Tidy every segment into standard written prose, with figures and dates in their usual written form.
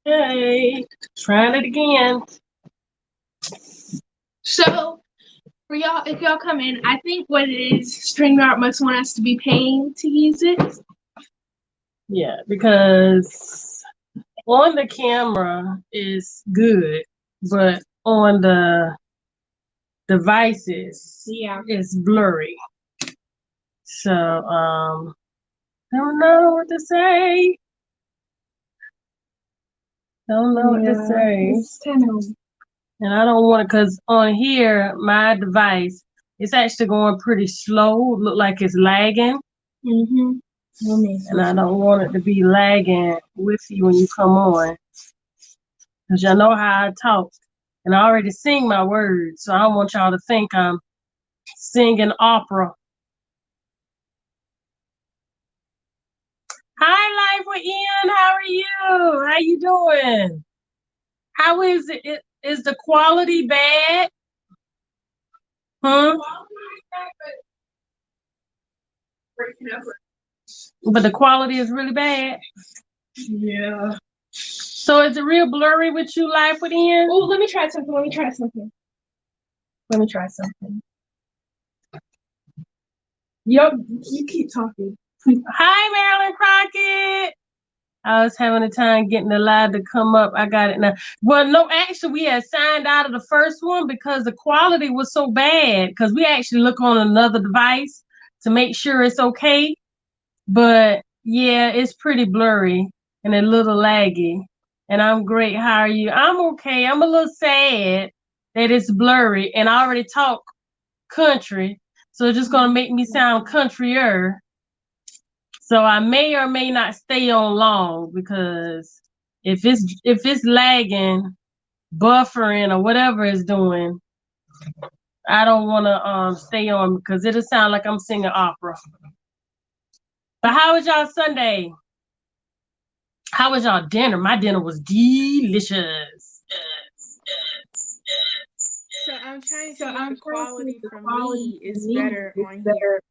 Okay, trying it again. So for y'all, if y'all come in, I think what it is, StreamYard must want us to be paying to use it. Yeah, because on the camera is good, but on the devices, it's blurry. So I don't know what to say. Don't know what to say. It's kind of. And I don't want it because on here, my device, it's actually going pretty slow. Look like it's lagging. Mm-hmm. And I don't want it to be lagging with you when you come on. Because y'all know how I talk. And I already sing my words. So I don't want y'all to think I'm singing opera. Hi, Life with Ian. How are you? How you doing? How is it? Is the quality bad? Huh? But the quality is really bad. Yeah. So is it real blurry with you, Life with Ian? Oh, let me try something. Let me try something. Yup, you keep talking. Hi, Marilyn Crockett. I was having a time getting the live to come up. I got it now. Well, no, actually, we had signed out of the first one because the quality was so bad. Because we actually look on another device to make sure it's okay. But yeah, it's pretty blurry and a little laggy. And I'm great. How are you? I'm okay. I'm a little sad that it's blurry, and I already talk country, so it's just gonna make me sound countryer. So I may or may not stay on long because if it's lagging, buffering, or whatever it's doing, I don't want to stay on because it'll sound like I'm singing opera. But how was y'all Sunday? How was y'all dinner? My dinner was delicious. So I'm trying to see if the quality from me is better on here.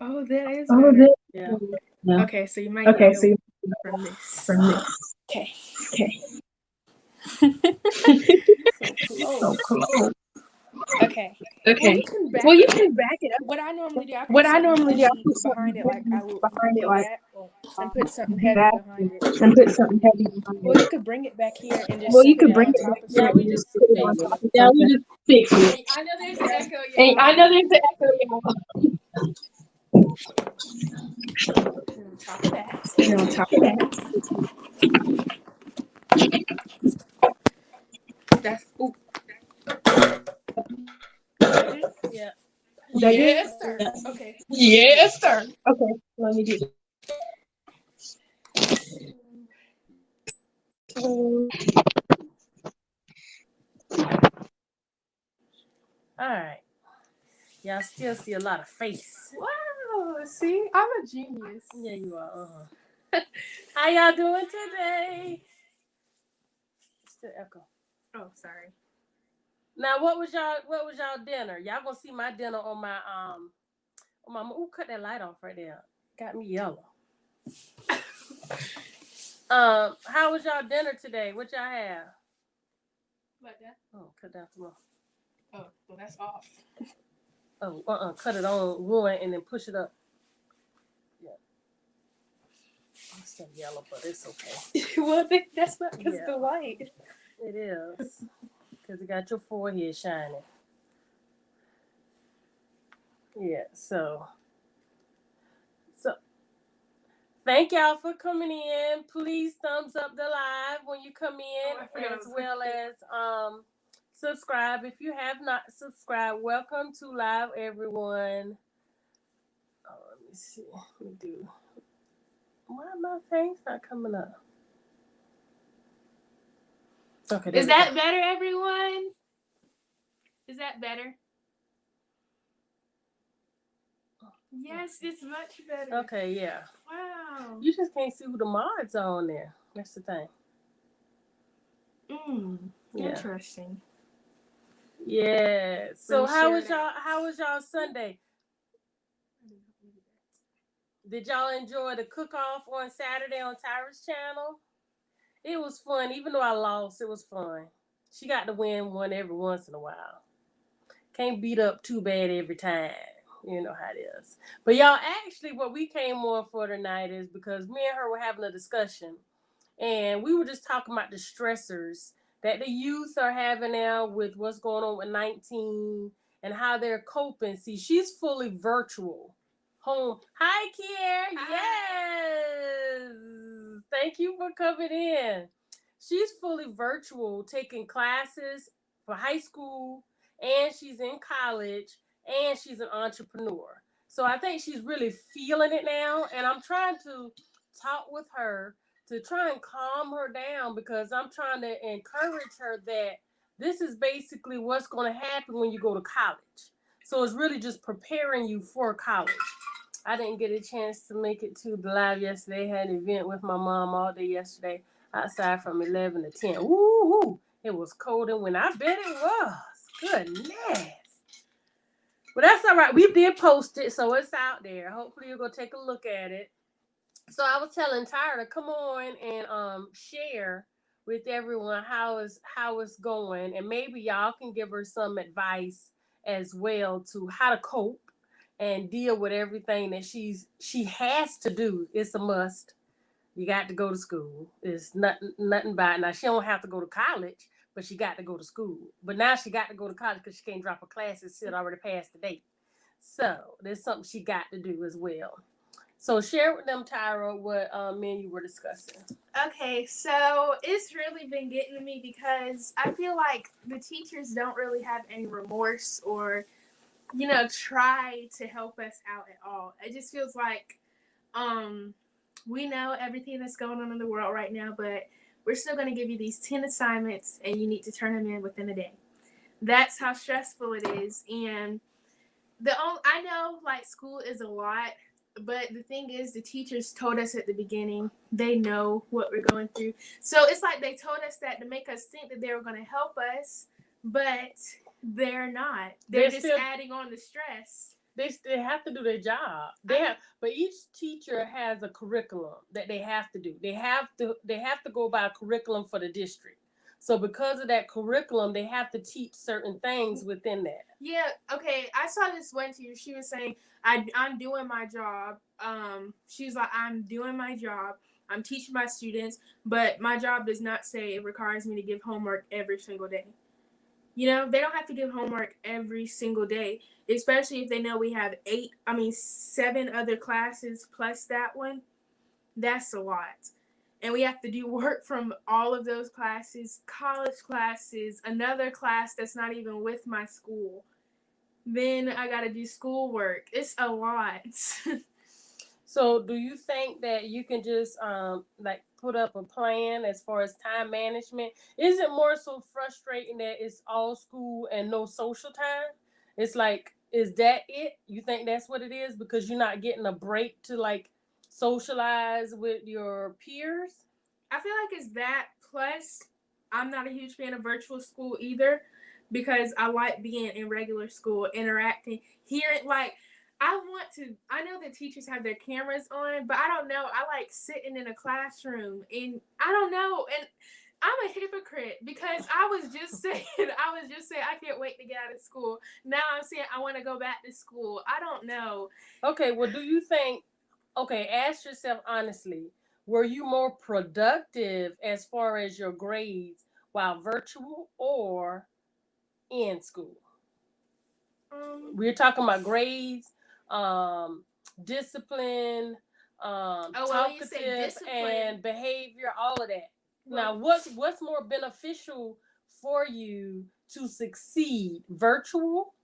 Oh, that is better. Yeah. Okay, so you might get me from this. Okay. So close. Okay. Well, you can back it up. What I normally do, I put something heavy behind it, like I would do that, and put something heavy behind it. Well, you could bring it back here and just put it on top of something. Yeah, we just fix it. Hey, I know there's an echo, y'all. And on top of that. That's ooh. Yeah. Yes, sir. Okay. Yes, sir. Okay, let me do it. All right. Y'all still see a lot of face. Wow. See, I'm a genius. Yeah, you are. How y'all doing today? Still echo. Oh, sorry. Now, what was y'all dinner? Y'all gonna see my dinner on my ooh, cut that light off right there. Got me yellow. How was y'all dinner today? What y'all have? Like that? Oh, cut down some more. Oh, well, that's off. Oh, cut it on one and then push it up. Yeah. It's still yellow, but it's okay. Well, that's not because of the light. It is. Because it got your forehead shining. Yeah, so thank y'all for coming in. Please thumbs up the live when you come in, as well as subscribe if you have not subscribed. Welcome to live, everyone. Oh, let me see. Let me do. Why my face not coming up? Okay. Is that better, everyone? Is that better? Yes, it's much better. Okay, yeah. Wow. You just can't see who the mods are on there. That's the thing. Yeah. Interesting. Yeah. So how was y'all Sunday? Did y'all enjoy the cook-off on Saturday on Tyra's channel? It was fun. Even though I lost, it was fun. She got to win one every once in a while. Can't beat up too bad every time. You know how it is. But y'all, actually, what we came on for tonight is because me and her were having a discussion, and we were just talking about the stressors that the youth are having now with what's going on with 19 and how they're coping. See, she's fully virtual. Home. Hi, Kier. Hi. Yes. Thank you for coming in. She's fully virtual, taking classes for high school, and she's in college, and she's an entrepreneur. So I think she's really feeling it now, and I'm trying to talk with her to try and calm her down because I'm trying to encourage her that this is basically what's going to happen when you go to college. So it's really just preparing you for college. I didn't get a chance to make it to the live yesterday. I had an event with my mom all day yesterday outside from 11 to 10. Woo! It was cold and windy. I bet it was. Goodness. But that's all right. We did post it, so it's out there. Hopefully you'll go take a look at it. So I was telling Tyra to come on and share with everyone how it's going, and maybe y'all can give her some advice as well to how to cope and deal with everything that she has to do. It's a must. You got to go to school. It's nothing by it. Now she don't have to go to college, but she got to go to school. But now she got to go to college because she can't drop her classes. She had already passed the date. So there's something she got to do as well. So share with them, Tyra, what me and you were discussing. Okay, so it's really been getting to me because I feel like the teachers don't really have any remorse or, try to help us out at all. It just feels like we know everything that's going on in the world right now, but we're still going to give you these 10 assignments and you need to turn them in within a day. That's how stressful it is. And I know like school is a lot, but the thing is the teachers told us at the beginning they know what we're going through. So it's like they told us that to make us think that they were going to help us, but they're not. They're just adding on the stress. They have to do their job. But each teacher has a curriculum that they have to do. They have to go by a curriculum for the district. So because of that curriculum, they have to teach certain things within that. Yeah, okay. I saw this one teacher. She was saying, I'm doing my job. She was like, I'm doing my job. I'm teaching my students, but my job does not say it requires me to give homework every single day. They don't have to give homework every single day, especially if they know we have 7 other classes plus that one. That's a lot. And we have to do work from all of those classes, college classes, another class that's not even with my school. Then I got to do schoolwork. It's a lot. So do you think that you can just put up a plan as far as time management? Is it more so frustrating that it's all school and no social time? It's like, is that it? You think that's what it is because you're not getting a break to socialize with your peers? I feel like it's that. Plus, I'm not a huge fan of virtual school either because I like being in regular school, interacting, hearing I know that teachers have their cameras on, but I don't know. I like sitting in a classroom and I don't know. And I'm a hypocrite because I was just saying I can't wait to get out of school. Now I'm saying I want to go back to school. I don't know. Okay, well, do you think, ask yourself honestly, were you more productive as far as your grades while virtual or in school? We're talking about grades, discipline, talkative and behavior, all of that. Now, what's more beneficial for you to succeed, virtual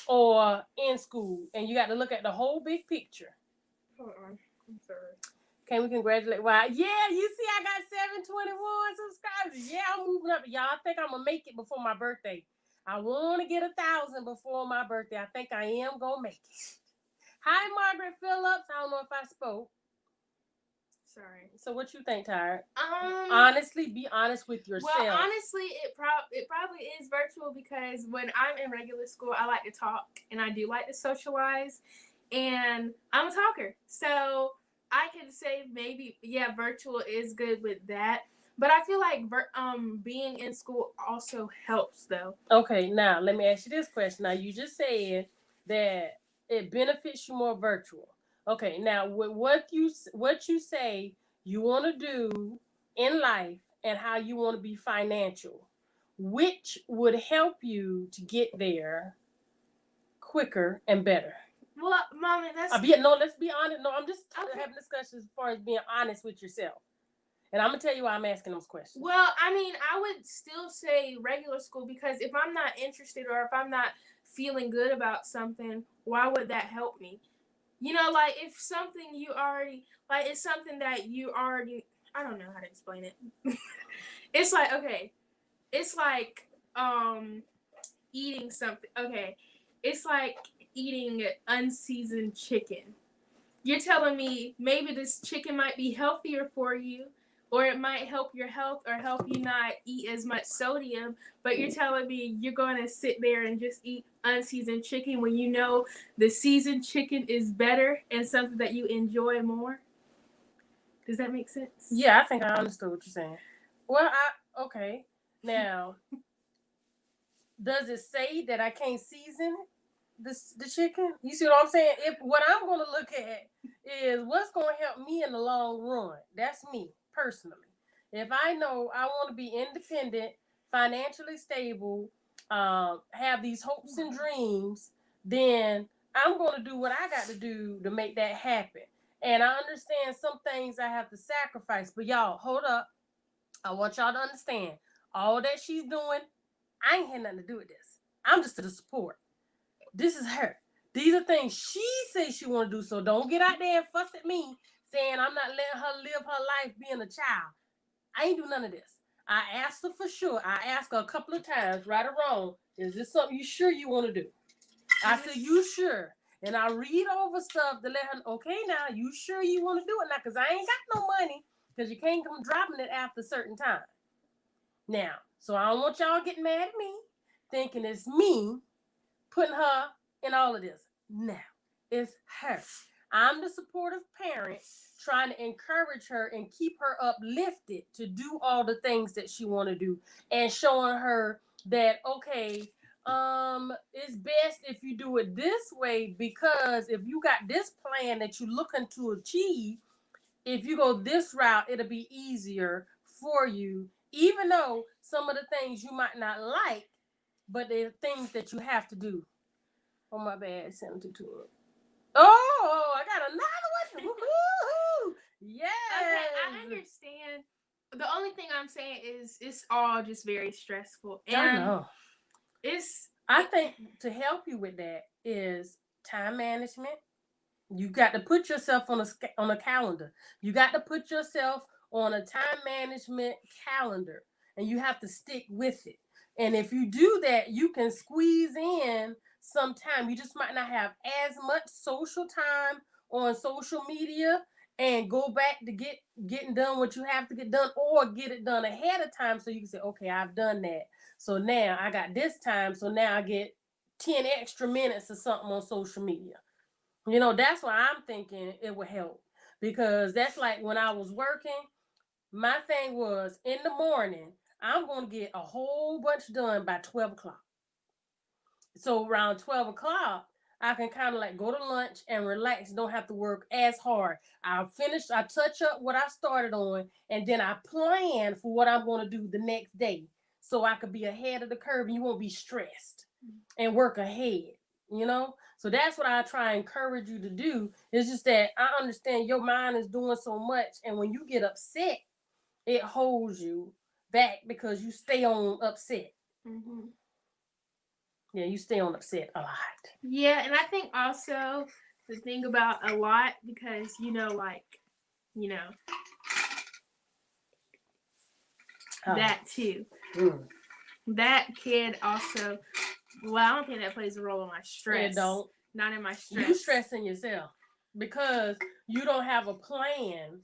or in school? And you got to look at the whole big picture. Hold on, I'm sorry. Can we congratulate? Wow, yeah, you see, I got 721 subscribers. Yeah, I'm moving up, y'all. I think I'm gonna make it before my birthday. I want to get 1,000 before my birthday. I think I am gonna make it. Hi, Margaret Phillips. I don't know if I spoke. Sorry. So what you think, Tyra? Honestly, be honest with yourself. Well, honestly, it probably is virtual because when I'm in regular school, I like to talk and I do like to socialize, and I'm a talker. So I can say maybe virtual is good with that. But I feel like being in school also helps though. Okay, now let me ask you this question. Now you just said that it benefits you more virtual. Okay, now with what you say you want to do in life and how you want to be financial, which would help you to get there quicker and better? Well, Mommy, let's be honest. No, I'm just having discussions as far as being honest with yourself. And I'm going to tell you why I'm asking those questions. Well, I mean, I would still say regular school because if I'm not interested or if I'm not feeling good about something, why would that help me? You know, like if something you already, like it's something that you already, I don't know how to explain it. It's like, okay, it's like eating something. Okay, it's like eating unseasoned chicken. You're telling me maybe this chicken might be healthier for you, or it might help your health or help you not eat as much sodium, but you're telling me you're going to sit there and just eat unseasoned chicken when you know the seasoned chicken is better and something that you enjoy more? Does that make sense? Yeah, I think I understood what you're saying. Well, okay. Now, does it say that I can't season the chicken? You see what I'm saying? If what I'm going to look at is what's going to help me in the long run. That's me personally. If I know I want to be independent, financially stable, have these hopes and dreams, then I'm going to do what I got to do to make that happen. And I understand some things I have to sacrifice. But y'all, hold up. I want y'all to understand all that she's doing. I ain't had nothing to do with this. I'm just to the support. This is her. These are things she says she want to do. So don't get out there and fuss at me saying I'm not letting her live her life being a child. I ain't do none of this. I asked her for sure. I asked her a couple of times, right or wrong, is this something you sure you want to do? I said, you sure? And I read over stuff to let her, okay, now, you sure you want to do it now? Because I ain't got no money because you can't come dropping it after a certain time. Now, so I don't want y'all getting mad at me thinking it's me putting her in all of this. Now, it's her. I'm the supportive parent trying to encourage her and keep her uplifted to do all the things that she want to do and showing her that, okay, it's best if you do it this way because if you got this plan that you're looking to achieve, if you go this route, it'll be easier for you, even though some of the things you might not like, but they're things that you have to do. Oh, my bad. 72. Oh, I got another one. Woo-hoo-hoo. Yes. Okay, I understand. The only thing I'm saying is it's all just very stressful. And I know. I think to help you with that is time management. You got to put yourself on a calendar. You got to put yourself on a time management calendar, and you have to stick with it. And if you do that, you can squeeze in some time. You just might not have as much social time on social media and go back to getting done what you have to get done or get it done ahead of time so you can say, okay, I've done that. So now I got this time. So now I get 10 extra minutes or something on social media. You know, that's why I'm thinking it would help because that's like when I was working, my thing was in the morning, I'm going to get a whole bunch done by 12 o'clock. So around 12 o'clock, I can kind of like go to lunch and relax, don't have to work as hard. I touch up what I started on, and then I plan for what I'm going to do the next day so I could be ahead of the curve and you won't be stressed and work ahead, you know? So that's what I try and encourage you to do. It's just that I understand your mind is doing so much, and when you get upset, it holds you back because you stay on upset. Mm-hmm. Yeah, you stay on upset a lot. Yeah, and I think also the thing about a lot because, that too. That kid also, well, I don't think that plays a role in my stress. It don't. Not in my stress. You stressing yourself because you don't have a plan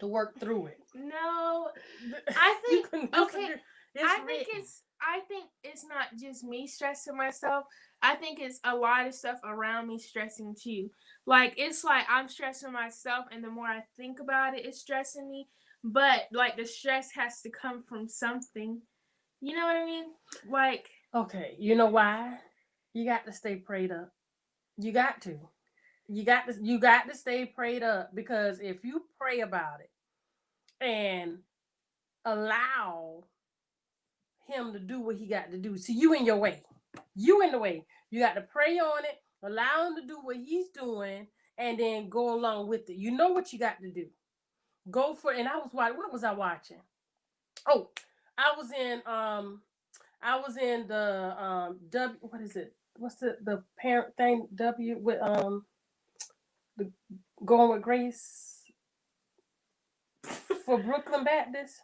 to work through it. No, I think okay. I think it's not just me stressing myself. I think it's a lot of stuff around me stressing too. Like it's like I'm stressing myself, and the more I think about it, it's stressing me. But like the stress has to come from something. You know what I mean? Like okay, you know why? You got to stay prayed up. You got to. You got to stay prayed up because if you pray about it and allow him to do what he got to do. See, you in your way. You in the way. You got to pray on it, allow him to do what he's doing, and then go along with it. You know what you got to do. Go for it. And I was watching. What was I watching? Oh, I was in the W. What is it? What's the parent thing? W with the going with Grace for Brooklyn Baptist.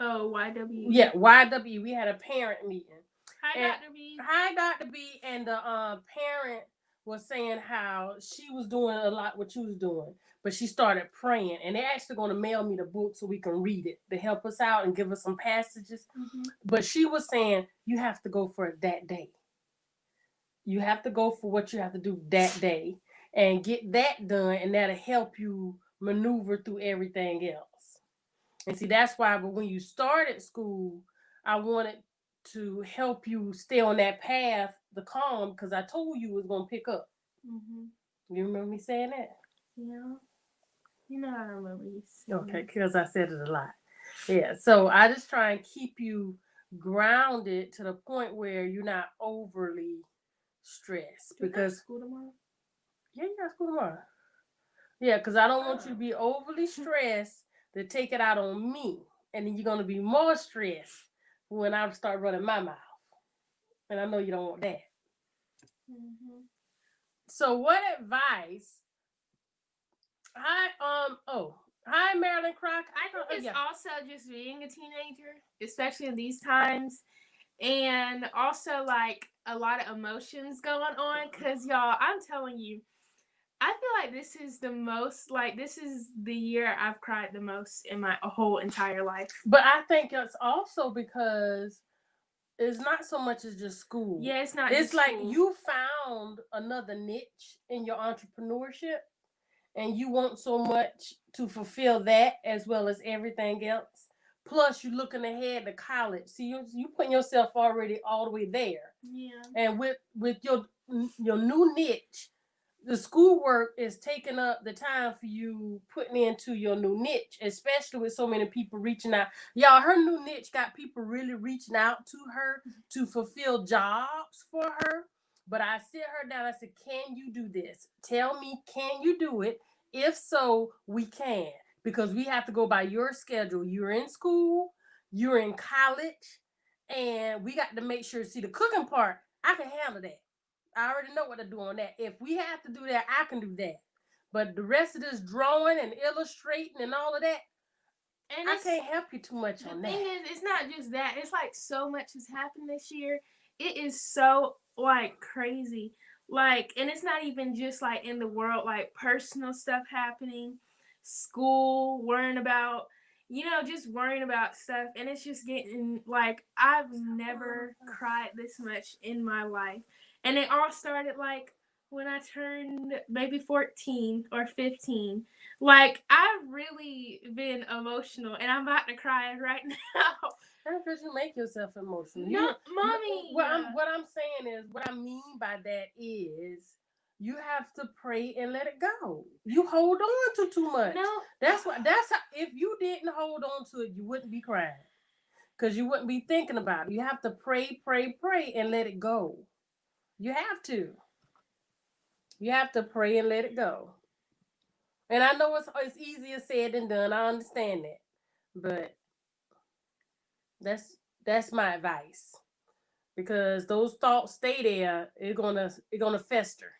Oh, YW. Yeah, YW. We had a parent meeting. Hi, Dr. B. Hi, Dr. B. And the parent was saying how she was doing a lot what you was doing, but she started praying. And they're actually going to mail me the book so we can read it to help us out and give us some passages. Mm-hmm. But she was saying you have to go for it that day. You have to go for what you have to do that day and get that done, and that'll help you maneuver through everything else. And see, that's why, but when you started school, I wanted to help you stay on that path, the calm, because I told you it was going to pick up. Mm-hmm. You remember me saying that? Yeah. You know I remember you saying okay, because I said it a lot. Yeah, so I just try and keep you grounded to the point where you're not overly stressed. Because school tomorrow? Yeah, you got school tomorrow. Yeah, because I don't want you to be overly stressed to take it out on me. And then you're going to be more stressed when I start running my mouth. And I know you don't want that. Mm-hmm. So what advice? Hi, Marilyn Crock. I think it's also just being a teenager, especially in these times. And also, like, a lot of emotions going on. Because, y'all, I'm telling you, I feel like this is the year I've cried the most in my whole entire life. But I think it's also because it's not so much as just school. Yeah, it's not. It's like school. You found another niche in your entrepreneurship, and you want so much to fulfill that as well as everything else. Plus, you're looking ahead to college. See, you putting yourself already all the way there. Yeah. And with your new niche, the schoolwork is taking up the time for you putting into your new niche, especially with so many people reaching out. Y'all, her new niche got people really reaching out to her to fulfill jobs for her. But I sit her down. I said, can you do this? Tell me, can you do it? If so, we can. Because we have to go by your schedule. You're in school, you're in college, and we got to make sure, see, the cooking part, I can handle that. I already know what to do on that. If we have to do that, I can do that. But the rest of this drawing and illustrating and all of that, and I can't help you too much on that. The thing is, it's not just that. It's like so much has happened this year. It is so like crazy. Like, and it's not even just like in the world, like personal stuff happening, school, just worrying about stuff. And it's just getting like, I've never cried this much in my life. And it all started like when I turned maybe 14 or 15. Like, I've really been emotional, and I'm about to cry right now. That's because you make yourself emotional. No, Mommy. What I'm saying is, what I mean by that is, you have to pray and let it go. You hold on to too much. No. That's how, if you didn't hold on to it, you wouldn't be crying. Because you wouldn't be thinking about it. You have to pray, and let it go. You have to. You have to pray and let it go. And I know it's easier said than done. I understand that. But that's my advice. Because those thoughts stay there, it's gonna fester.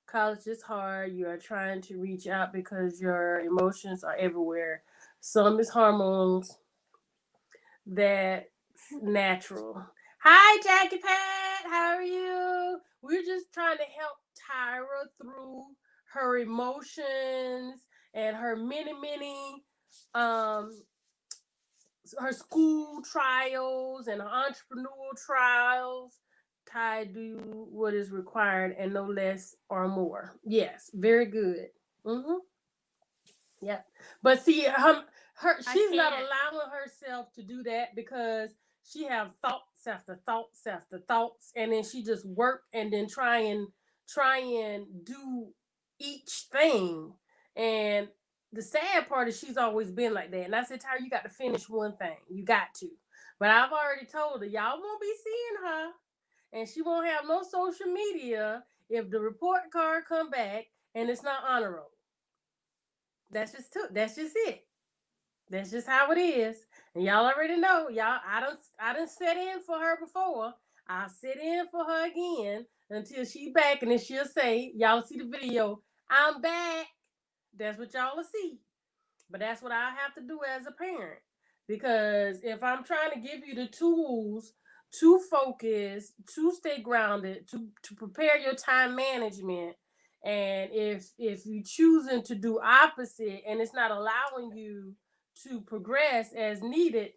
College is hard. You are trying to reach out because your emotions are everywhere. Some is hormones. That's natural. Hi, Jackie Pat. How are you? We're just trying to help Tyra through her emotions and her many her school trials and her entrepreneurial trials. Ty, do what is required and no less or more. Yes, very good. Mm-hmm. Yeah, but see, she's not allowing herself to do that because she have thoughts after thoughts after thoughts, and then she just work and then try and do each thing. And the sad part is she's always been like that. And I said, Tyra, you got to finish one thing. You got to. But I've already told her, y'all won't be seeing her, and she won't have no social media if the report card come back and it's not honor roll. That's just it. That's just how it is. And y'all already know. Y'all, I done set in for her before. I'll sit in for her again until she back, and then she'll say, y'all see the video, I'm back. That's what y'all will see. But that's what I have to do as a parent. Because if I'm trying to give you the tools to focus, to stay grounded, to prepare your time management, and if you choosing to do opposite and it's not allowing you to progress as needed,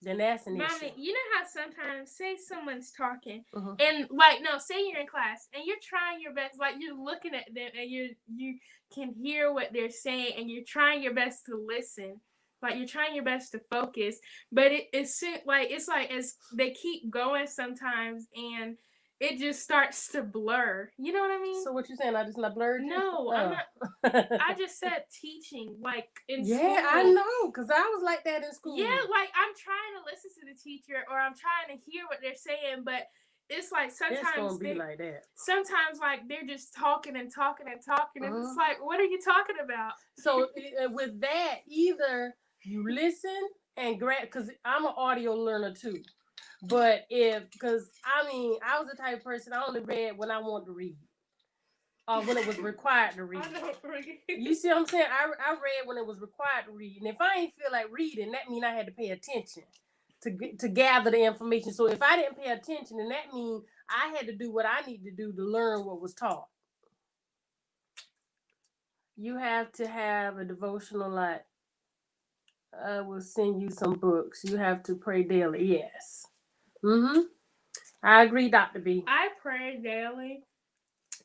then that's an issue. You know how sometimes, say someone's talking, and like, no, say you're in class and you're trying your best, like you're looking at them and you can hear what they're saying and you're trying your best to listen, like you're trying your best to focus, but it's like as they keep going sometimes and it just starts to blur. You know what I mean? So what you saying? I just not blurred? No, I'm not. I just said teaching, like in school. Yeah, I know, because I was like that in school. Yeah, like I'm trying to listen to the teacher or I'm trying to hear what they're saying, but it's like sometimes it's gonna be like that. Sometimes like they're just talking and talking and talking, and it's like, what are you talking about? So with that, either you listen and grab, because I'm an audio learner too. But because I was the type of person, I only read when I wanted to read. When it was required to read. You see what I'm saying? I read when it was required to read. And if I ain't feel like reading, that means I had to pay attention to gather the information. So if I didn't pay attention, then that means I had to do what I need to do to learn what was taught. You have to have a devotional life. I will send you some books. You have to pray daily. Yes. I agree, Dr. B. I pray daily.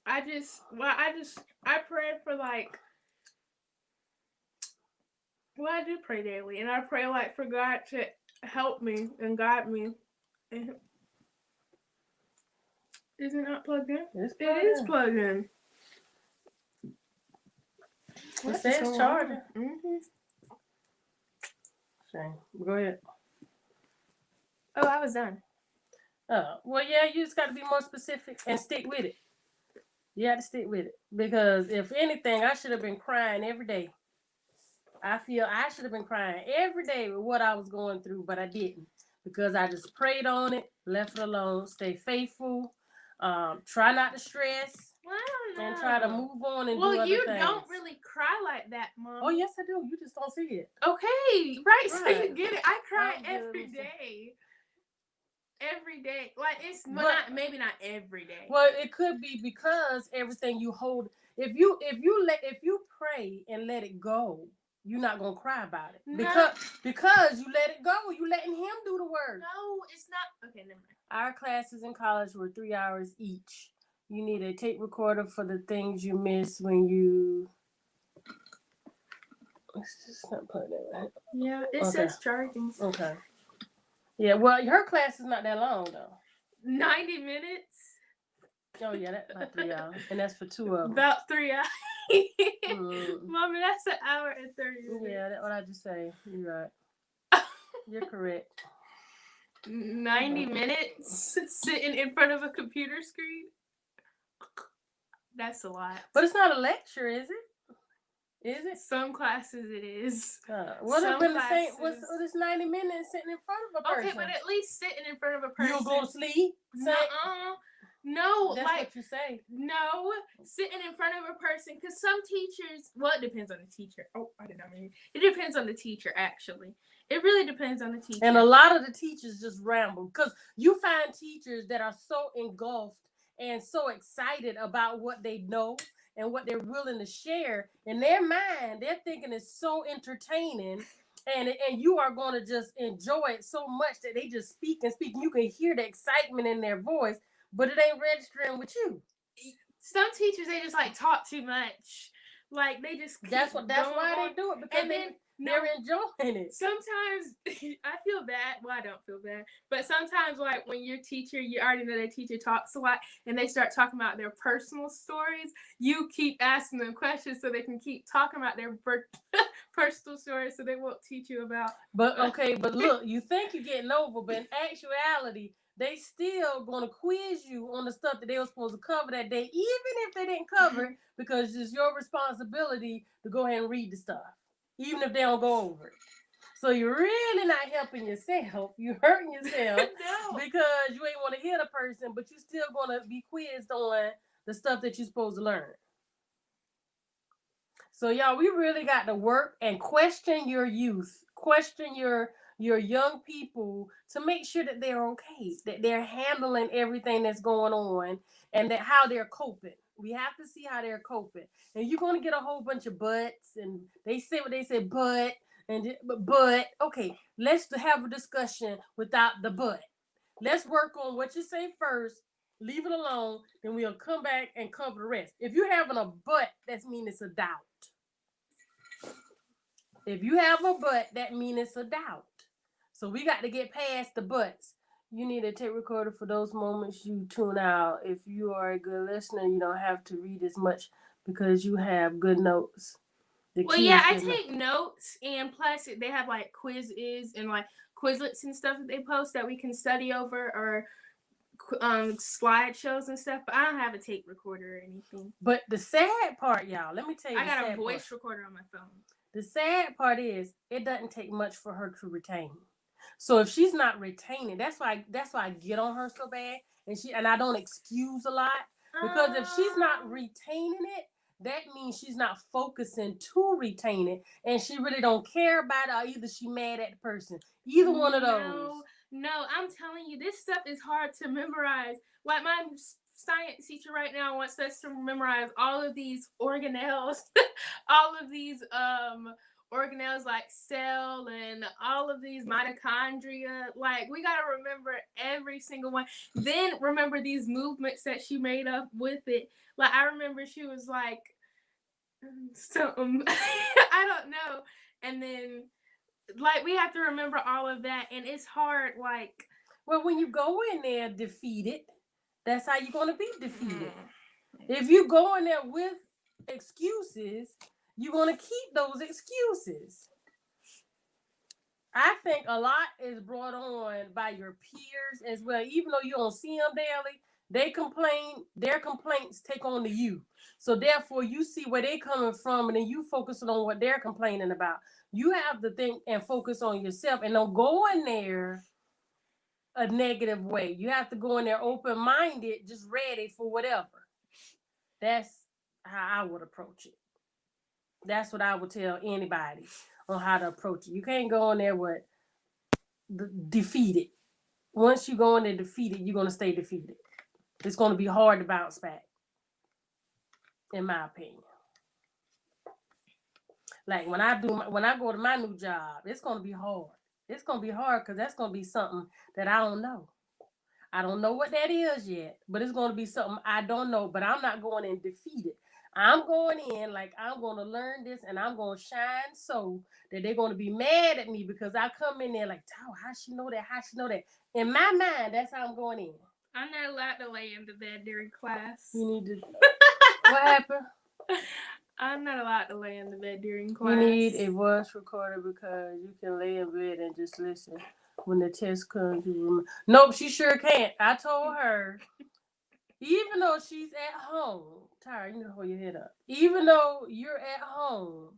I pray for like, I do pray daily, and I pray like for God to help me and guide me. Is it not plugged in? It is plugged in. It says charging. Shame. Go ahead. Oh, I was done. Well, yeah, you just got to be more specific and stick with it. You have to stick with it. Because if anything, I should have been crying every day. I feel I should have been crying every day with what I was going through, but I didn't. Because I just prayed on it, left it alone, stay faithful, try not to stress. Well, I don't know. And try to move on and do other things. Well, you don't really cry like that, Mom. Oh, yes, I do. You just don't see it. Okay, right. So you get it. I cry every day. Every day. Like, it's maybe not every day. Well, it could be because everything you hold, if you pray and let it go, you're not gonna cry about it. No. Because you let it go. You letting him do the work. No, it's not. Okay, never mind. Our classes in college were 3 hours each. You need a tape recorder for the things you miss when you. Let's just not put that right. Yeah, it says charging. Okay. Yeah, well, her class is not that long though. 90 minutes. Oh yeah, that's about 3 hours, and that's for 2 of them. About 3 hours. Mommy, that's an hour and 30 minutes. Yeah, that's what I just say. You're right. You're correct. 90 minutes sitting in front of a computer screen. That's a lot. But it's not a lecture, is it? Is it? Some classes it is. What have been the same? What's this 90 minutes sitting in front of a person? Okay, but at least sitting in front of a person. You'll go to sleep? No, that's like what you say. No, sitting in front of a person, because some teachers. Well, it depends on the teacher. Oh, I did not mean it. It depends on the teacher. Actually, it really depends on the teacher. And a lot of the teachers just ramble, because you find teachers that are so engulfed and so excited about what they know and what they're willing to share. In their mind, they're thinking it's so entertaining, and you are going to just enjoy it so much that they just speak and speak. You can hear the excitement in their voice, but it ain't registering with you. Some teachers, they just like talk too much. Like they just that's why they do it, because they're enjoying it. Sometimes I feel bad. Well, I don't feel bad, but sometimes like when your teacher, you already know that teacher talks a lot, and they start talking about their personal stories. You keep asking them questions so they can keep talking about their personal stories, so they won't teach you about. But look, you think you're getting over, but in actuality, they still gonna quiz you on the stuff that they were supposed to cover that day, even if they didn't cover it, because it's your responsibility to go ahead and read the stuff, even if they don't go over it. So you're really not helping yourself. You're hurting yourself No. Because you ain't want to hear the person, but you still gonna be quizzed on the stuff that you're supposed to learn. So y'all, we really got to work and question your youth, question your young people to make sure that they're okay, that they're handling everything that's going on, and that how they're coping. We have to see how they're coping. And you're going to get a whole bunch of buts, and they say what they say, but okay, let's have a discussion without the but. Let's work on what you say first. Leave it alone, then we'll come back and cover the rest. If you're having a but, that means it's a doubt. If you have a but, that means it's a doubt. So we got to get past the buts. You need a tape recorder for those moments you tune out. If you are a good listener, you don't have to read as much because you have good notes. Well, yeah, I take notes, and plus they have like quizzes and like Quizlets and stuff that they post that we can study over, or slideshows and stuff. But I don't have a tape recorder or anything. But the sad part, y'all, let me tell you, I got a voice recorder on my phone. The sad part is it doesn't take much for her to retain. So if she's not retaining, that's why I get on her so bad, and I don't excuse a lot, because if she's not retaining it, that means she's not focusing to retain it, and she really don't care about it, or either she mad at the person. Either one of those. No, I'm telling you, this stuff is hard to memorize. Like my science teacher right now wants us to memorize all of these organelles, all of these organelles like cell and all of these mitochondria. Like we gotta remember every single one. Then remember these movements that she made up with it. Like I remember she was like something I don't know. And then like we have to remember all of that, and it's hard. Like, well, when you go in there defeated, that's how you're going to be defeated. If you go in there with excuses, you're going to keep those excuses. I think a lot is brought on by your peers as well. Even though you don't see them daily, they complain, their complaints take on to you. So therefore, you see where they're coming from, and then you focusing on what they're complaining about. You have to think and focus on yourself, and don't go in there a negative way. You have to go in there open-minded, just ready for whatever. That's how I would approach it. That's what I would tell anybody on how to approach it. You can't go in there with defeated. Once you go in there defeated, you're going to stay defeated. It's going to be hard to bounce back, in my opinion. Like when I go to my new job, it's going to be hard. It's going to be hard because that's going to be something that I don't know. I don't know what that is yet, but it's going to be something I don't know. But I'm not going in defeated. I'm going in like I'm going to learn this, and I'm going to shine so that they're going to be mad at me because I come in there like, oh, how she know that? How she know that? In my mind, that's how I'm going in. I'm not allowed to lay in the bed during class. You need to. What happened? I'm not allowed to lay in the bed during class. You need a voice recorder because you can lay in bed and just listen. When the test comes, you remember. Nope, she sure can't. I told her, even though she's at home, Tyra, you need to hold your head up. Even though you're at home,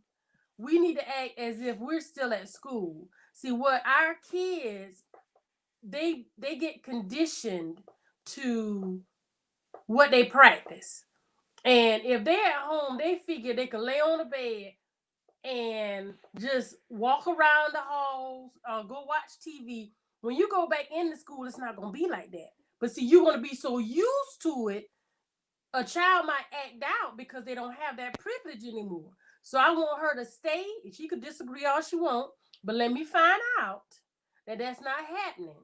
we need to act as if we're still at school. See, what our kids, they get conditioned to what they practice. And if they're at home, they figure they can lay on the bed and just walk around the halls or go watch TV. When you go back into school, it's not going to be like that. But see, you're going to be so used to it a child might act out because they don't have that privilege anymore. So I want her to stay. She could disagree all she wants, but let me find out that that's not happening.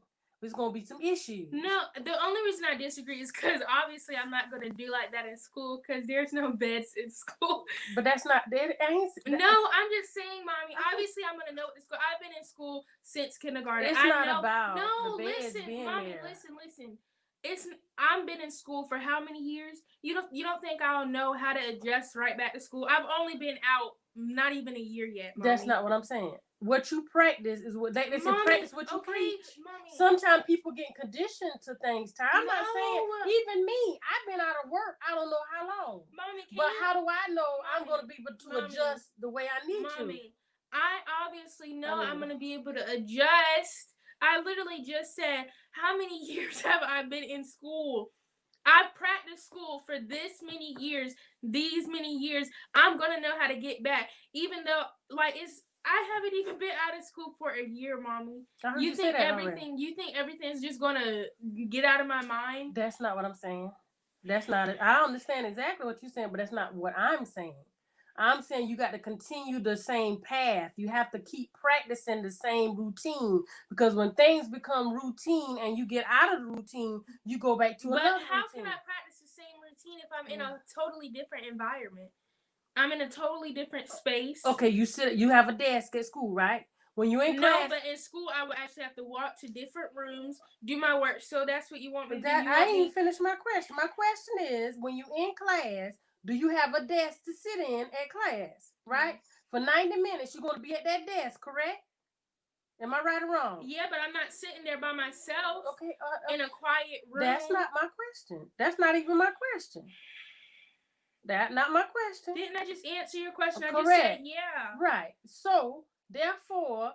There's going to be some issues. No, the only reason I disagree is because obviously I'm not going to do like that in school because there's no beds in school. But that's not... No, I'm just saying, Mommy. Obviously, I'm going to know what the school... I've been in school since kindergarten. It's not about No, the beds listen, being Mommy, there. listen. I've been in school for how many years? You don't think I'll know how to adjust right back to school? I've only been out not even a year yet, Mommy. That's not what I'm saying. What you practice is what they say. Practice what you preach. Mommy. Sometimes people get conditioned to things. I'm not saying even me. I've been out of work. I don't know how long. Mommy, but how do I know I'm going to be able to adjust the way I need to? I obviously know I'm going to be able to adjust. I literally just said, how many years have I been in school? I've practiced school for this many years, these many years. I'm going to know how to get back. Even though, I haven't even been out of school for a year, Mommy. You think everything's just going to get out of my mind? That's not what I'm saying. That's not it. I understand exactly what you're saying, but that's not what I'm saying. I'm saying you got to continue the same path. You have to keep practicing the same routine, because when things become routine and you get out of the routine, you go back to another routine. But how can I practice the same routine if I'm in a totally different environment? I'm in a totally different space. Okay, you have a desk at school, right? When you're in class. No, but in school, I would actually have to walk to different rooms, do my work. So that's what you want me to do. I ain't finished my question. My question is, when you're in class, do you have a desk to sit in at class, right? Yes. For 90 minutes, you're going to be at that desk, correct? Am I right or wrong? Yeah, but I'm not sitting there by myself in a quiet room. That's not my question. That's not even my question. That's not my question. Didn't I just answer your question? Correct. I just said, yeah. Right. So, therefore,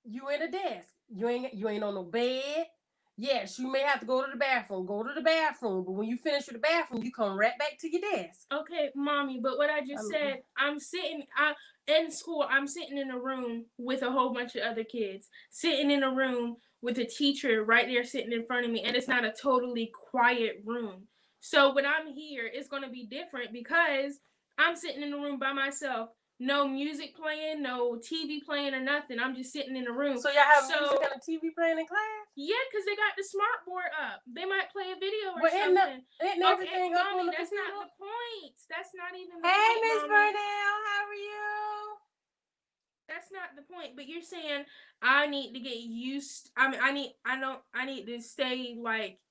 you in a desk. You ain't on no bed. Yes, you may have to go to the bathroom. Go to the bathroom. But when you finish with the bathroom, you come right back to your desk. Okay, Mommy, but what I just said, in school, I'm sitting in a room with a whole bunch of other kids. Sitting in a room with a teacher right there sitting in front of me. And it's not a totally quiet room. So when I'm here, it's going to be different because I'm sitting in a room by myself. No music playing, no TV playing or nothing. I'm just sitting in a room. So y'all have music and a TV playing in class? Yeah, because they got the smart board up. They might play a video or something. Isn't everything up on the that's computer? Not the point. That's not even the point. Hey, Miss Burnell, how are you? That's not the point. But you're saying I need to get used. I need to stay like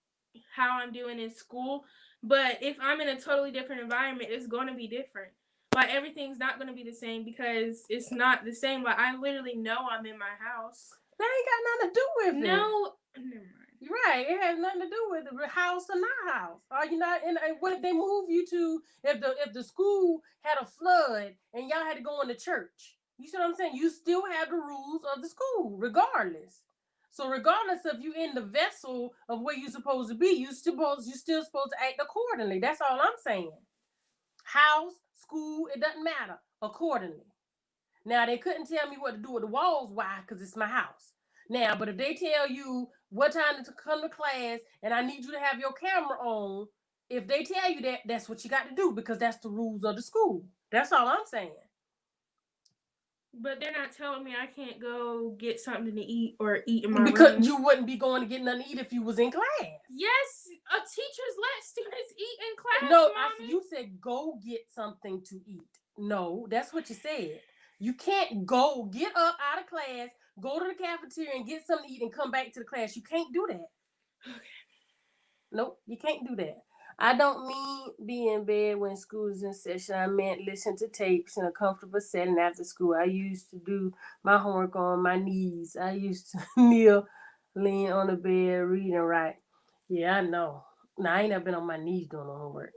how I'm doing in school. But if I'm in a totally different environment, it's going to be different. Like, everything's not going to be the same because it's not the same. Like, I literally know I'm in my house. That ain't got nothing to do with it. No, never mind. You're right. It has nothing to do with the house or not house. Are you not? And what if they move you to, if the school had a flood and y'all had to go into church? You see what I'm saying? You still have the rules of the school, regardless. So regardless of you in the vessel of where you're supposed to be, you're still supposed to act accordingly. That's all I'm saying. House, school, it doesn't matter, accordingly. Now, they couldn't tell me what to do with the walls. Why? Because it's my house. Now, but if they tell you what time to come to class and I need you to have your camera on, if they tell you that, that's what you got to do because that's the rules of the school. That's all I'm saying. But they're not telling me I can't go get something to eat or eat in my room. Because you wouldn't be going to get nothing to eat if you was in class. Yes, teachers let students eat in class. No, you said go get something to eat. No, that's what you said. You can't go get up out of class, go to the cafeteria and get something to eat and come back to the class. You can't do that. Okay. Nope, you can't do that. I don't mean be in bed when school is in session. I meant listen to tapes in a comfortable setting after school. I used to do my homework on my knees. I used to lean on the bed, read and write. Yeah, I know. Now, I ain't never been on my knees doing the homework.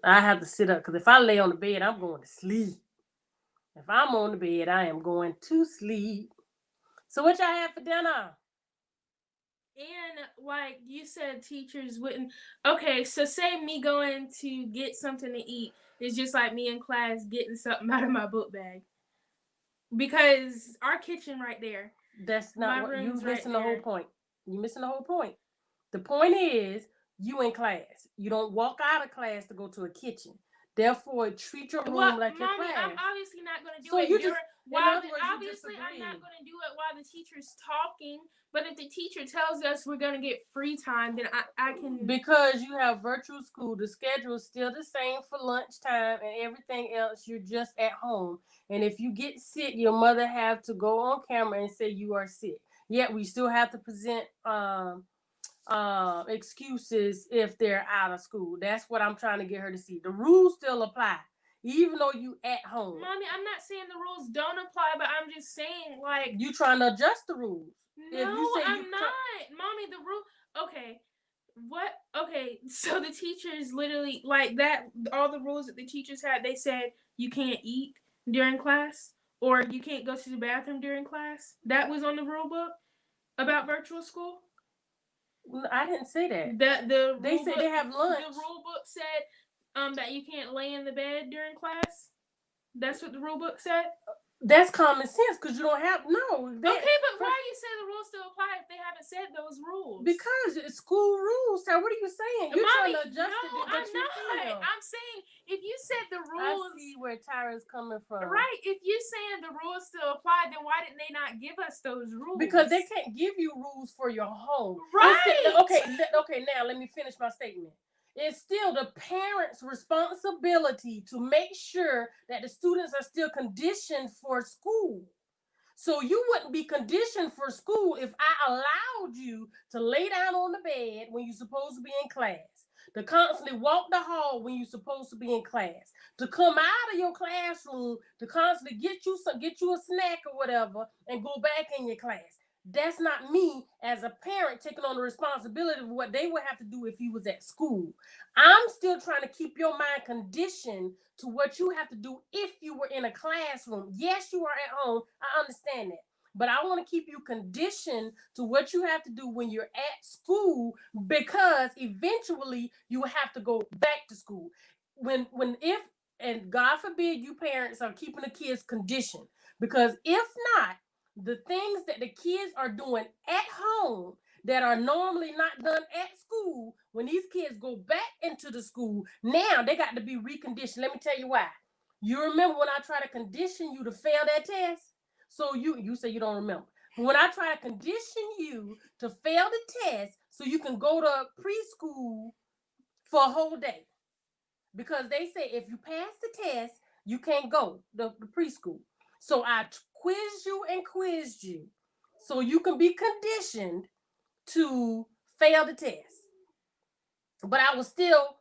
I have to sit up because if I lay on the bed, I'm going to sleep. If I'm on the bed, I am going to sleep. So what y'all have for dinner? And like you said, teachers wouldn't. Okay, so say me going to get something to eat is just like me in class getting something out of my book bag. Because our kitchen right there. That's not what you're missing the whole point. You're missing the whole point. The point is you in class. You don't walk out of class to go to a kitchen. Therefore, treat your room like your Mommy, class. I'm obviously not going to do So it. you just, Obviously, I'm not going to do it while the teacher's talking. But if the teacher tells us we're going to get free time, then I can. Because you have virtual school, the schedule is still the same for lunchtime and everything else. You're just at home. And if you get sick, your mother have to go on camera and say you are sick. Yet we still have to present excuses if they're out of school. That's what I'm trying to get her to see. The rules still apply, even though you at home. Mommy, I'm not saying the rules don't apply, but I'm just saying, like, you trying to adjust the rules. No, I'm not. Mommy, the rule. Okay. What? Okay. So the teachers literally, like that, all the rules that the teachers had, they said you can't eat during class or you can't go to the bathroom during class. That was on the rule book about virtual school. I didn't say that. They said they have lunch. The rule book said that you can't lay in the bed during class. That's what the rule book said. That's common sense because you don't have Okay, but why you say the rules still apply if they haven't said those rules? Because it's school rules. So what are you saying? You're Mommy, trying to adjust it. I'm not. I'm saying if you said the rules. I see where Tyra's coming from. Right. If you're saying the rules still apply, then why didn't they not give us those rules? Because they can't give you rules for your home. Right. Okay. Now let me finish my statement. It's still the parents' responsibility to make sure that the students are still conditioned for school. So you wouldn't be conditioned for school if I allowed you to lay down on the bed when you're supposed to be in class, to constantly walk the hall when you're supposed to be in class, to come out of your classroom, to constantly get you a snack or whatever and go back in your class. That's not me as a parent taking on the responsibility of what they would have to do if you was at school. I'm still trying to keep your mind conditioned to what you have to do if you were in a classroom. Yes, you are at home. I understand that. But I want to keep you conditioned to what you have to do when you're at school, because eventually you will have to go back to school. If and God forbid you parents are keeping the kids conditioned, because if not, the things that the kids are doing at home that are normally not done at school, when these kids go back into the school, now they got to be reconditioned. Let me tell you why. You remember when I try to condition you to fail that test? So you say you don't remember. When I try to condition you to fail the test so you can go to preschool for a whole day. Because they say if you pass the test, you can't go to the preschool. So I quizzed you so you can be conditioned to fail the test. But I was still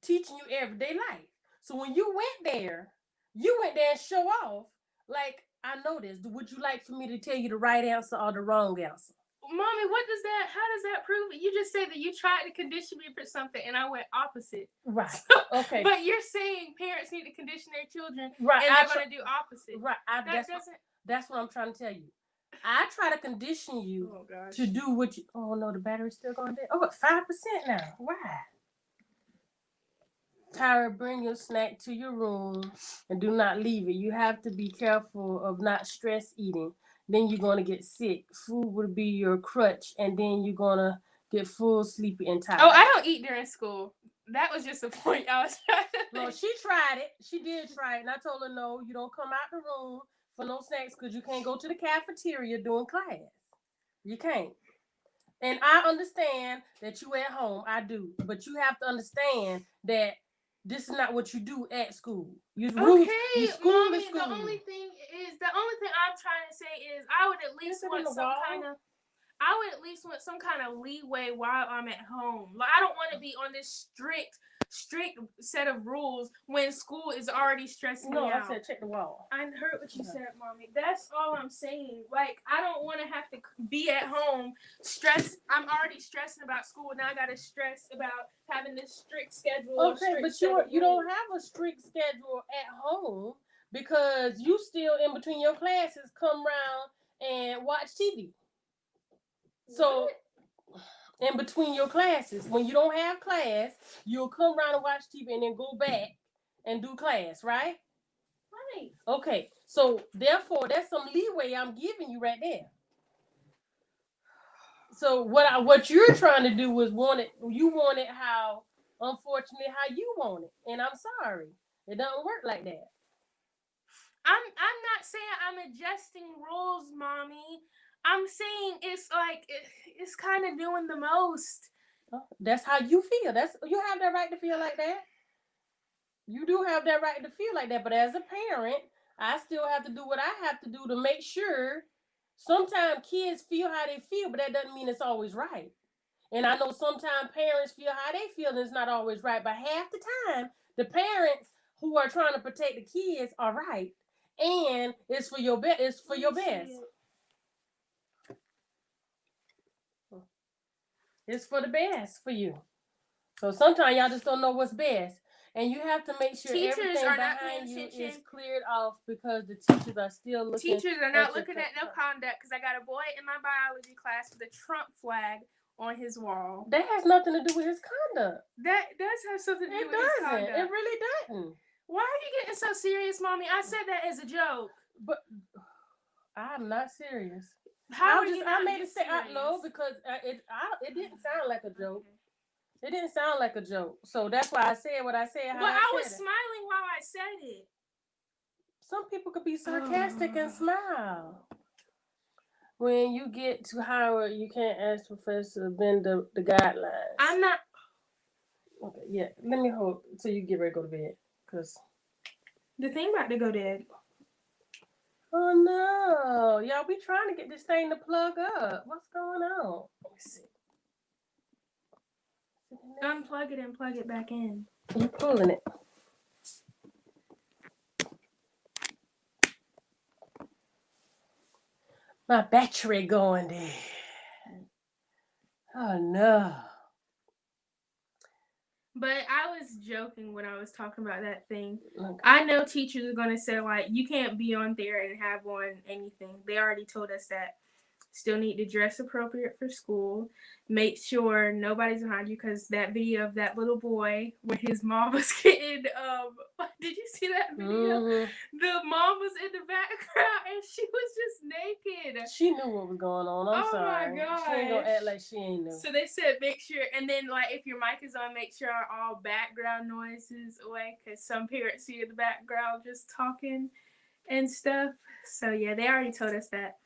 teaching you everyday life. So when you went there and show off, like, I know this. Would you like for me to tell you the right answer or the wrong answer? Mommy, how does that prove it? You just said that you tried to condition me for something and I went opposite. Right. Okay. But you're saying parents need to condition their children, right, and they're going to do opposite. Right. That's what I'm trying to tell you. I try to condition you to do what you. Oh no, the battery's still going down. Oh, 5% now. Why? Tyra, bring your snack to your room and do not leave it. You have to be careful of not stress eating. Then you're going to get sick. Food will be your crutch, and then you're going to get full, sleepy, and tired. Oh, I don't eat during school. That was just a point I was trying to make. No, she tried it. She did try it, and I told her, no, you don't come out the room for no snacks because you can't go to the cafeteria during class. You can't. And I understand that you at home. I do. But you have to understand that this is not what you do at school. Mommy, the only thing I'm trying to say is I would at least want some kind of leeway while I'm at home. Like, I don't want to be on this strict set of rules when school is already stressing me out. No, I said check the wall. I heard what you said, Mommy. That's all I'm saying. Like, I don't want to have to be at home stressed. I'm already stressing about school. Now I got to stress about having this strict schedule. Okay, but you don't have a strict schedule at home because you still in between your classes come around and watch TV. So in between your classes, when you don't have class, you'll come around and watch TV and then go back and do class, right? Right. Okay, so therefore, that's some leeway I'm giving you right there. So what you're trying to do was you want it how, unfortunately, how you want it. And I'm sorry. It doesn't work like that. I'm not saying I'm adjusting rules, mommy. I'm saying it's like it's kind of doing the most. That's how you feel. You have that right to feel like that. You do have that right to feel like that. But as a parent, I still have to do what I have to do to make sure. Sometimes kids feel how they feel, but that doesn't mean it's always right. And I know sometimes parents feel how they feel, and it's not always right. But half the time, the parents who are trying to protect the kids are right, and it's for your best. It's for your best. It's for the best for you. So sometimes y'all just don't know what's best. And you have to make sure teachers everything behind you is cleared off, because the teachers are still looking. Teachers are not looking at no conduct, because I got a boy in my biology class with a Trump flag on his wall. That has nothing to do with his conduct. That does have something to do with his conduct. It really doesn't. Why are you getting so serious, mommy? I said that as a joke. But I'm not serious. How are you not I made it say no, because it didn't sound like a joke. Okay. It didn't sound like a joke. So that's why I said what I said. Well, I was smiling while I said it. Some people could be sarcastic and smile. When you get to Howard, you can't ask Professor to bend the guidelines. I'm not. Okay, yeah. Let me hold till you get ready to go to bed. Because the thing about to go dead. Oh no. Y'all, we trying to get this thing to plug up. What's going on? Let me see. Unplug it and plug it back in. You pulling it. My battery going there. Oh no. But I was joking when I was talking about that thing. Okay. I know teachers are going to say, like, you can't be on there and have on anything. They already told us that. Still need to dress appropriate for school. Make sure nobody's behind you, because that video of that little boy where his mom was getting, did you see that video? Mm-hmm. The mom was in the background and she was just naked. She knew what was going on. I'm sorry. Oh my God. She ain't gonna act like she ain't know. So they said make sure, and then like if your mic is on, make sure all background noises away, because some parents see in the background just talking and stuff. So yeah, they already told us that.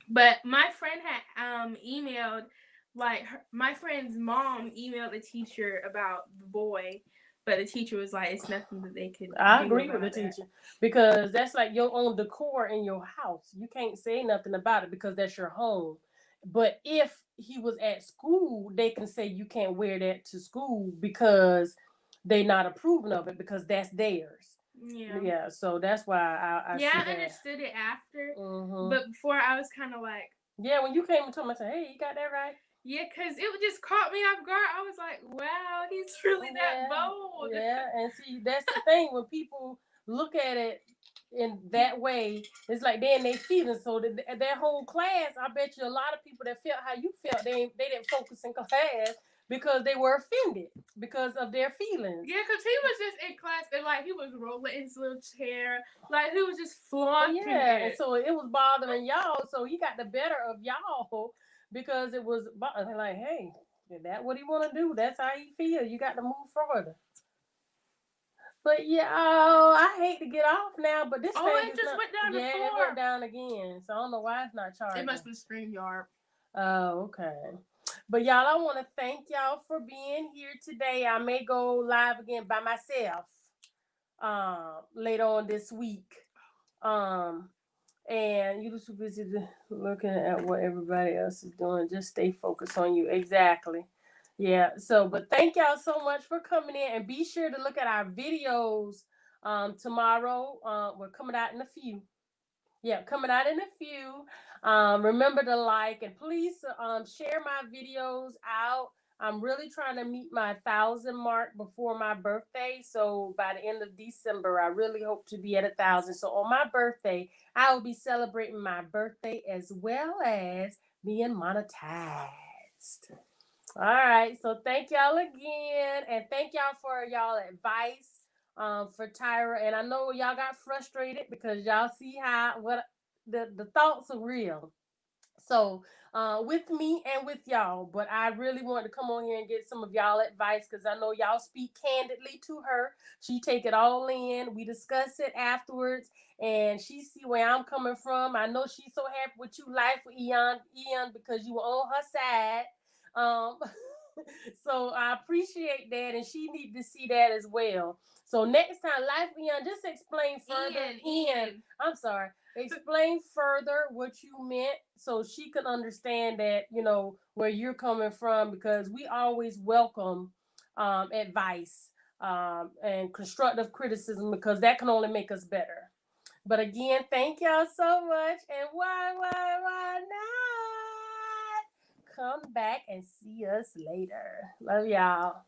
But my friend had emailed, my friend's mom emailed the teacher about the boy, but the teacher was like, it's nothing that they could do. I agree with the teacher, because that's like your own decor in your house. You can't say nothing about it because that's your home. But if he was at school, they can say you can't wear that to school because they're not approving of it, because that's theirs. Yeah, so that's why I understood it after, but before I was kind of like, yeah, when you came and told me, I said, hey, you got that right? Yeah, because it just caught me off guard. I was like, wow, he's really that bold. Yeah, and see, that's the thing, when people look at it in that way, it's like they in their feelings. So that whole class, I bet you a lot of people that felt how you felt, they didn't focus in class, because they were offended because of their feelings. Yeah, because he was just in class and like he was rolling his little chair, like he was just flaunting it. And so it was bothering y'all. So he got the better of y'all, because it was like, hey, is that what he want to do? That's how he feel. You got to move further. But yeah, I hate to get off now, but this thing it just went down. Yeah, it went down again. So I don't know why it's not charging. It must be StreamYard. Oh, okay. But y'all, I want to thank y'all for being here today. I may go live again by myself later on this week. And you're too busy looking at what everybody else is doing. Just stay focused on you. Exactly. Yeah. So, but thank y'all so much for coming in, and be sure to look at our videos tomorrow. We're coming out in a few. Yeah, coming out in a few. Remember to like, and please share my videos out. I'm really trying to meet my 1,000 mark before my birthday. So by the end of December, I really hope to be at 1,000. So on my birthday, I will be celebrating my birthday as well as being monetized. All right. So thank y'all again. And thank y'all for y'all advice for Tyra. And I know y'all got frustrated because y'all see how the thoughts are real. So with me and with y'all, but I really wanted to come on here and get some of y'all advice because I know y'all speak candidly to her. She take it all in. We discuss it afterwards, and she see where I'm coming from. I know she's so happy with you, life with Eon, because you were on her side. Um, so I appreciate that, and she need to see that as well. So next time, life Eon, just explain further. Ian, I'm sorry. Explain further what you meant so she can understand that, you know, where you're coming from, because we always welcome advice and constructive criticism, because that can only make us better. But again, thank y'all so much. And why not? Come back and see us later. Love y'all.